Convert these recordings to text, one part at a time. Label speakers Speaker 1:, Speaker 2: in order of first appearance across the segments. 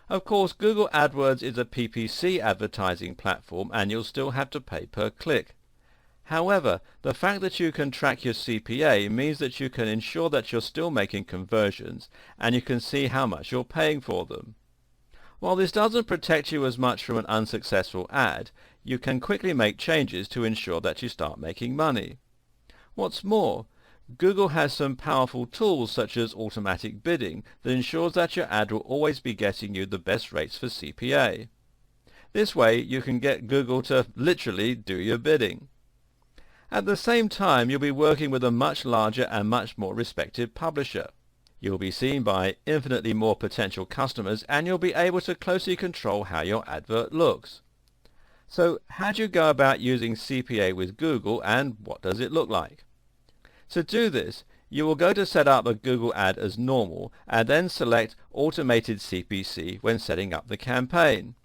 Speaker 1: Of course, Google AdWords is a PPC advertising platform and you'll still have to pay per click. However, the fact that you can track your CPA means that you can ensure that you're still making conversions and you can see how much you're paying for them. While this doesn't protect you as much from an unsuccessful ad, you can quickly make changes to ensure that you start making money. What's more, Google has some powerful tools such as automatic bidding that ensures that your ad will always be getting you the best rates for CPA. This way you can get Google to literally do your bidding. At the same time, you'll be working with a much larger and much more respected publisher. You'll be seen by infinitely more potential customers and you'll be able to closely control how your advert looks. So how do you go about using CPA with Google and what does it look like? To do this, you will go to set up a Google ad as normal and then select Automated CPC when setting up the campaign.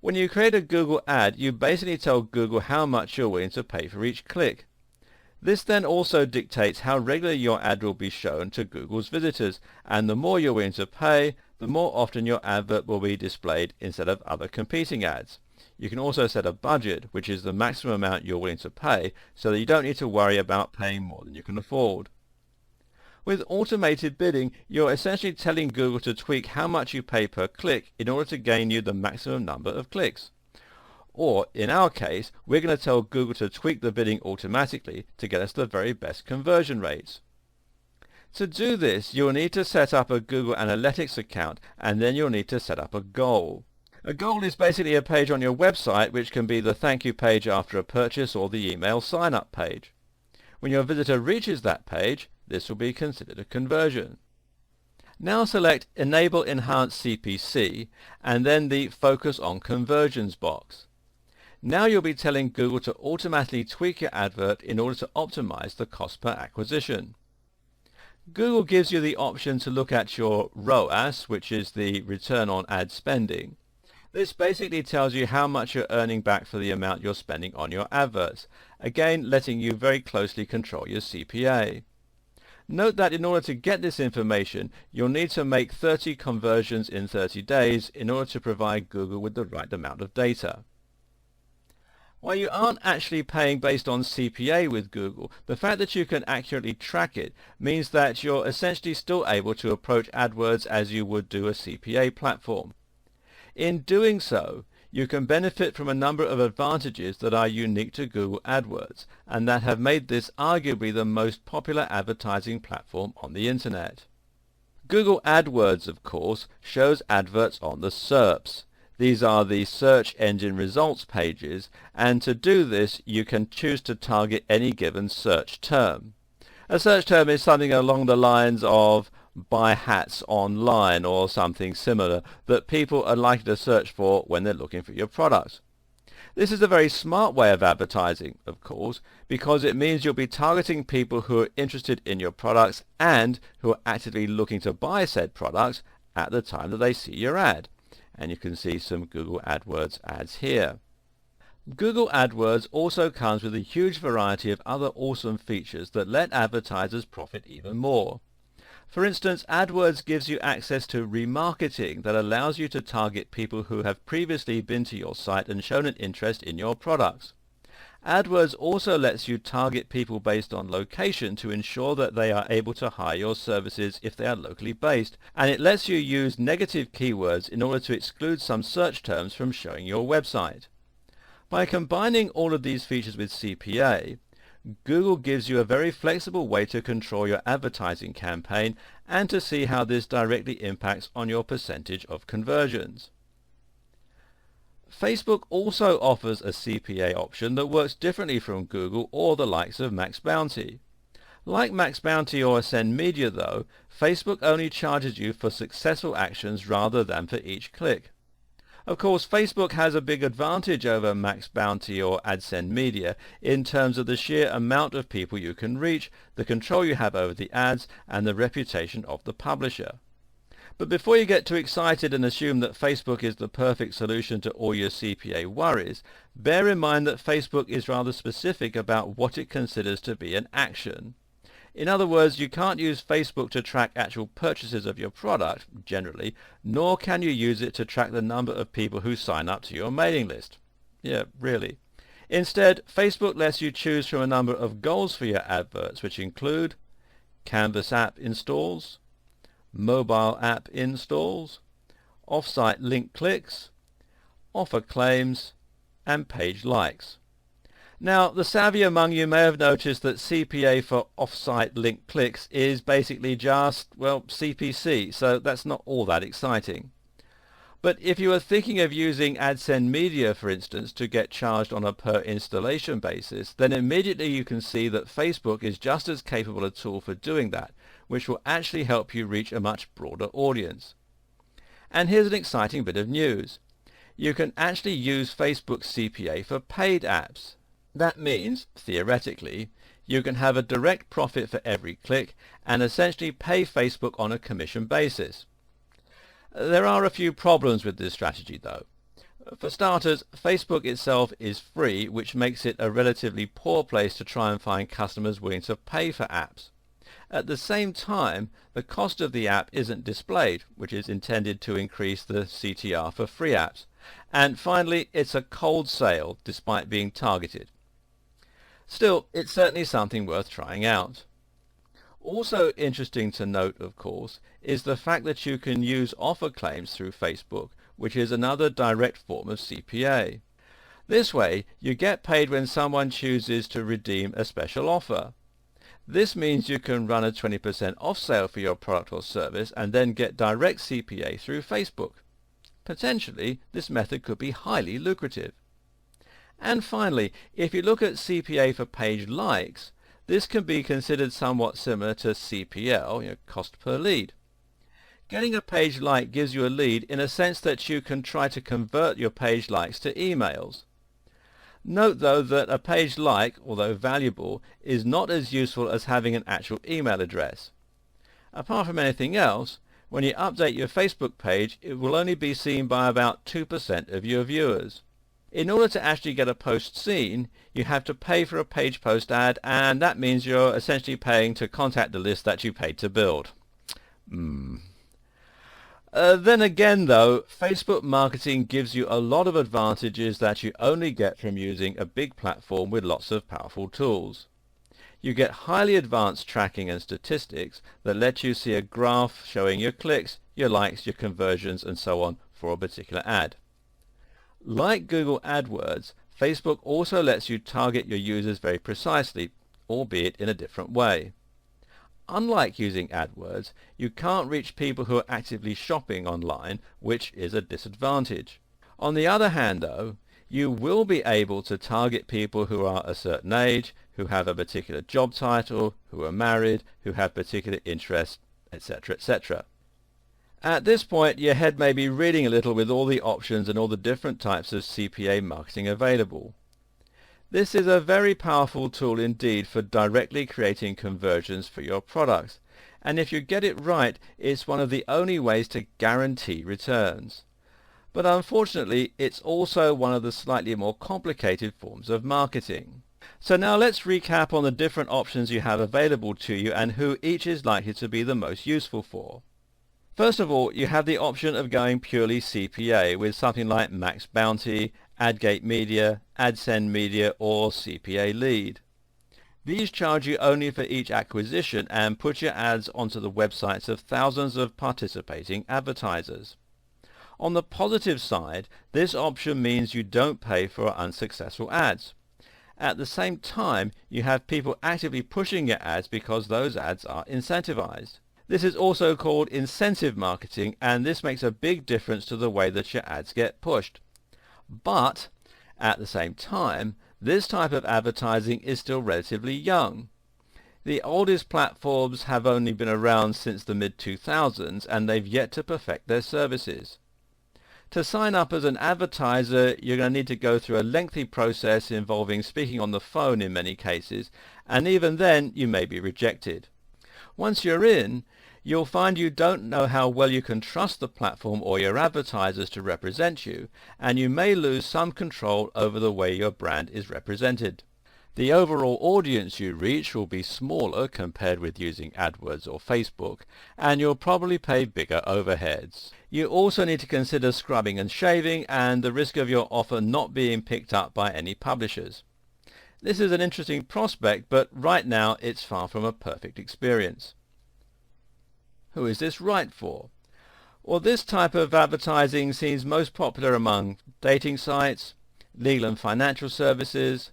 Speaker 1: When you create a Google ad, you basically tell Google how much you're willing to pay for each click. This then also dictates how regularly your ad will be shown to Google's visitors, and the more you're willing to pay, the more often your advert will be displayed instead of other competing ads. You can also set a budget, which is the maximum amount you're willing to pay, so that you don't need to worry about paying more than you can afford. With automated bidding, you're essentially telling Google to tweak how much you pay per click in order to gain you the maximum number of clicks. Or, in our case, we're going to tell Google to tweak the bidding automatically to get us the very best conversion rates. To do this, you'll need to set up a Google Analytics account and then you'll need to set up a goal. A goal is basically a page on your website which can be the thank you page after a purchase or the email sign-up page. When your visitor reaches that page, this will be considered a conversion. Now select Enable Enhanced CPC and then the Focus on Conversions box. Now you'll be telling Google to automatically tweak your advert in order to optimize the cost per acquisition. Google gives you the option to look at your ROAS, which is the return on ad spending. This basically tells you how much you're earning back for the amount you're spending on your adverts, again letting you very closely control your CPA. Note that in order to get this information, you'll need to make 30 conversions in 30 days in order to provide Google with the right amount of data. While you aren't actually paying based on CPA with Google, the fact that you can accurately track it means that you're essentially still able to approach AdWords as you would do a CPA platform. In doing so, you can benefit from a number of advantages that are unique to Google AdWords and that have made this arguably the most popular advertising platform on the internet. Google AdWords, of course, shows adverts on the SERPs. These are the search engine results pages, and to do this you can choose to target any given search term. A search term is something along the lines of buy hats online or something similar that people are likely to search for when they're looking for your products. This is a very smart way of advertising, of course, because it means you'll be targeting people who are interested in your products and who are actively looking to buy said products at the time that they see your ad. And you can see some Google AdWords ads here. Google AdWords also comes with a huge variety of other awesome features that let advertisers profit even more. For instance, AdWords gives you access to remarketing that allows you to target people who have previously been to your site and shown an interest in your products. AdWords also lets you target people based on location to ensure that they are able to hire your services if they are locally based, and it lets you use negative keywords in order to exclude some search terms from showing your website. By combining all of these features with CPA, Google gives you a very flexible way to control your advertising campaign and to see how this directly impacts on your percentage of conversions. Facebook also offers a CPA option that works differently from Google or the likes of Max Bounty. Like Max Bounty or Ascend Media though, Facebook only charges you for successful actions rather than for each click. Of course, Facebook has a big advantage over Max Bounty or Ascend Media in terms of the sheer amount of people you can reach, the control you have over the ads, and the reputation of the publisher. But before you get too excited and assume that Facebook is the perfect solution to all your CPA worries, bear in mind that Facebook is rather specific about what it considers to be an action. In other words, you can't use Facebook to track actual purchases of your product, generally, nor can you use it to track the number of people who sign up to your mailing list. Yeah, really. Instead, Facebook lets you choose from a number of goals for your adverts, which include Canvas app installs, mobile app installs, off-site link clicks, offer claims, and page likes. Now, the savvy among you may have noticed that CPA for off-site link clicks is basically just, well, CPC, so that's not all that exciting. But if you are thinking of using AdSend Media, for instance, to get charged on a per installation basis, then immediately you can see that Facebook is just as capable a tool for doing that, which will actually help you reach a much broader audience. And here's an exciting bit of news. You can actually use Facebook CPA for paid apps. That means, theoretically, you can have a direct profit for every click and essentially pay Facebook on a commission basis. There are a few problems with this strategy though. For starters, Facebook itself is free, which makes it a relatively poor place to try and find customers willing to pay for apps. At the same time, the cost of the app isn't displayed, which is intended to increase the CTR for free apps. And finally, it's a cold sale despite being targeted. Still, it's certainly something worth trying out. Also interesting to note, of course, is the fact that you can use offer claims through Facebook, which is another direct form of CPA. This way, you get paid when someone chooses to redeem a special offer. This means you can run a 20% off sale for your product or service and then get direct CPA through Facebook. Potentially, this method could be highly lucrative. And finally, if you look at CPA for page likes, this can be considered somewhat similar to CPL, cost per lead. Getting a page like gives you a lead in a sense that you can try to convert your page likes to emails. Note though that a page like, although valuable, is not as useful as having an actual email address. Apart from anything else, when you update your Facebook page, it will only be seen by about 2% of your viewers. In order to actually get a post seen, you have to pay for a page post ad, and that means you're essentially paying to contact the list that you paid to build. Then again though, Facebook marketing gives you a lot of advantages that you only get from using a big platform with lots of powerful tools. You get highly advanced tracking and statistics that let you see a graph showing your clicks, your likes, your conversions, and so on for a particular ad. Like Google AdWords, Facebook also lets you target your users very precisely, albeit in a different way. Unlike using AdWords, you can't reach people who are actively shopping online, which is a disadvantage. On the other hand though, you will be able to target people who are a certain age, who have a particular job title, who are married, who have particular interests, etc., etc. At this point, your head may be reeling a little with all the options and all the different types of CPA marketing available. This is a very powerful tool indeed for directly creating conversions for your products, and if you get it right, it's one of the only ways to guarantee returns. But unfortunately, it's also one of the slightly more complicated forms of marketing. So now let's recap on the different options you have available to you and who each is likely to be the most useful for. First of all, you have the option of going purely CPA with something like Max Bounty, AdGate Media, AdSend Media, or CPA Lead. These charge you only for each acquisition and put your ads onto the websites of thousands of participating advertisers. On the positive side, this option means you don't pay for unsuccessful ads. At the same time, you have people actively pushing your ads because those ads are incentivized. This is also called incentive marketing, and this makes a big difference to the way that your ads get pushed. But at the same time, this type of advertising is still relatively young. The oldest platforms have only been around since the mid-2000s, and they've yet to perfect their services. To sign up as an advertiser, you're going to need to go through a lengthy process involving speaking on the phone in many cases, and even then you may be rejected. Once you're in, you'll find you don't know how well you can trust the platform or your advertisers to represent you, and you may lose some control over the way your brand is represented. The overall audience you reach will be smaller compared with using AdWords or Facebook, and you'll probably pay bigger overheads. You also need to consider scrubbing and shaving and the risk of your offer not being picked up by any publishers. This is an interesting prospect, but right now it's far from a perfect experience. Who is this right for? Well, this type of advertising seems most popular among dating sites, legal and financial services,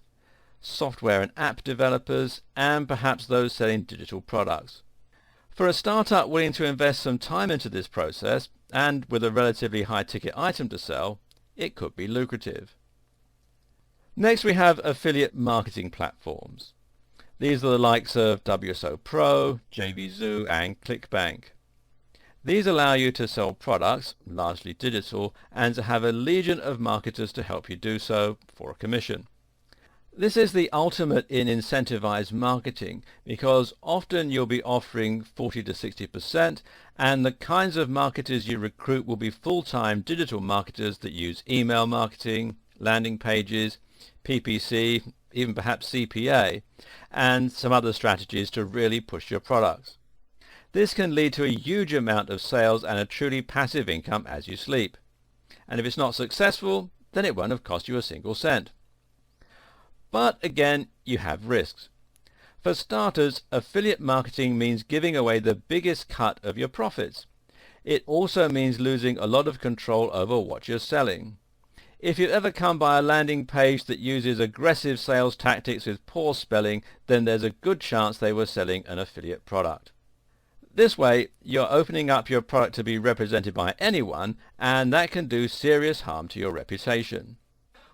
Speaker 1: software and app developers, and perhaps those selling digital products. For a startup willing to invest some time into this process, and with a relatively high ticket item to sell, it could be lucrative. Next we have affiliate marketing platforms. These are the likes of WSO Pro, JVZoo, and ClickBank. These allow you to sell products, largely digital, and to have a legion of marketers to help you do so for a commission. This is the ultimate in incentivized marketing, because often you'll be offering 40 to 60%, and the kinds of marketers you recruit will be full-time digital marketers that use email marketing, landing pages, PPC, even perhaps CPA, and some other strategies to really push your products. This can lead to a huge amount of sales and a truly passive income as you sleep. And if it's not successful, then it won't have cost you a single cent. But again, you have risks. For starters, affiliate marketing means giving away the biggest cut of your profits. It also means losing a lot of control over what you're selling. If you ever come by a landing page that uses aggressive sales tactics with poor spelling, then there's a good chance they were selling an affiliate product. This way, you're opening up your product to be represented by anyone, and that can do serious harm to your reputation.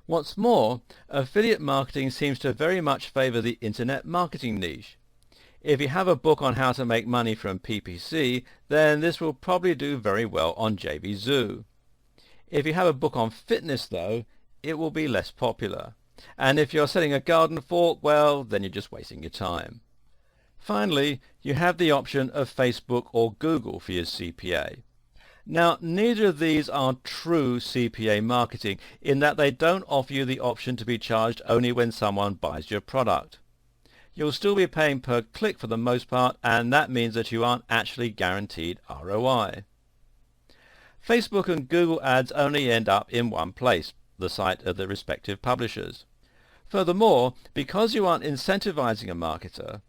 Speaker 1: What's more, affiliate marketing seems to very much favor the internet marketing niche. If you have a book on how to make money from PPC, then this will probably do very well on JVZoo. If you have a book on fitness, though, it will be less popular. And if you're selling a garden fork, well, then you're just wasting your time. Finally, you have the option of Facebook or Google for your CPA. Now, neither of these are true CPA marketing in that they don't offer you the option to be charged only when someone buys your product. You'll still be paying per click for the most part, and that means that you aren't actually guaranteed ROI. Facebook and Google ads only end up in one place, the site of the respective publishers. Furthermore, because you aren't incentivizing a marketer,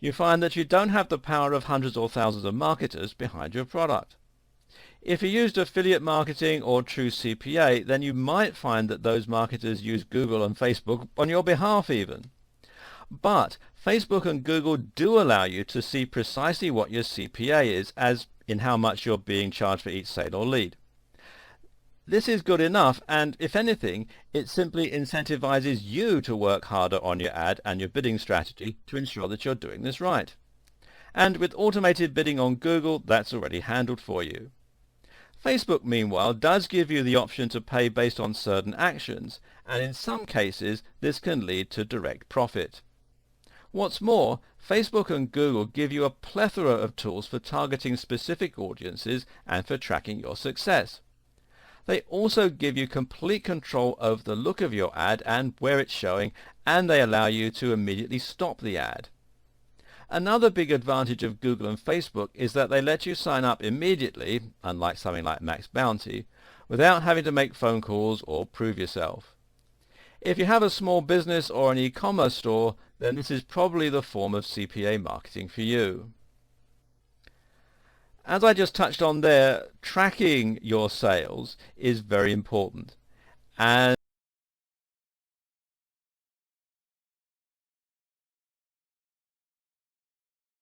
Speaker 1: you find that you don't have the power of hundreds or thousands of marketers behind your product. If you used affiliate marketing or true CPA, then you might find that those marketers use Google and Facebook on your behalf even. But Facebook and Google do allow you to see precisely what your CPA is, as in how much you're being charged for each sale or lead. This is good enough, and if anything, it simply incentivizes you to work harder on your ad and your bidding strategy to ensure that you're doing this right. And with automated bidding on Google, that's already handled for you. Facebook, meanwhile, does give you the option to pay based on certain actions, and in some cases this can lead to direct profit. What's more, Facebook and Google give you a plethora of tools for targeting specific audiences and for tracking your success. They also give you complete control over the look of your ad and where it's showing, and they allow you to immediately stop the ad. Another big advantage of Google and Facebook is that they let you sign up immediately, unlike something like Max Bounty, without having to make phone calls or prove yourself. If you have a small business or an e-commerce store, then this is probably the form of CPA marketing for you. As I just touched on there, tracking your sales is very important. And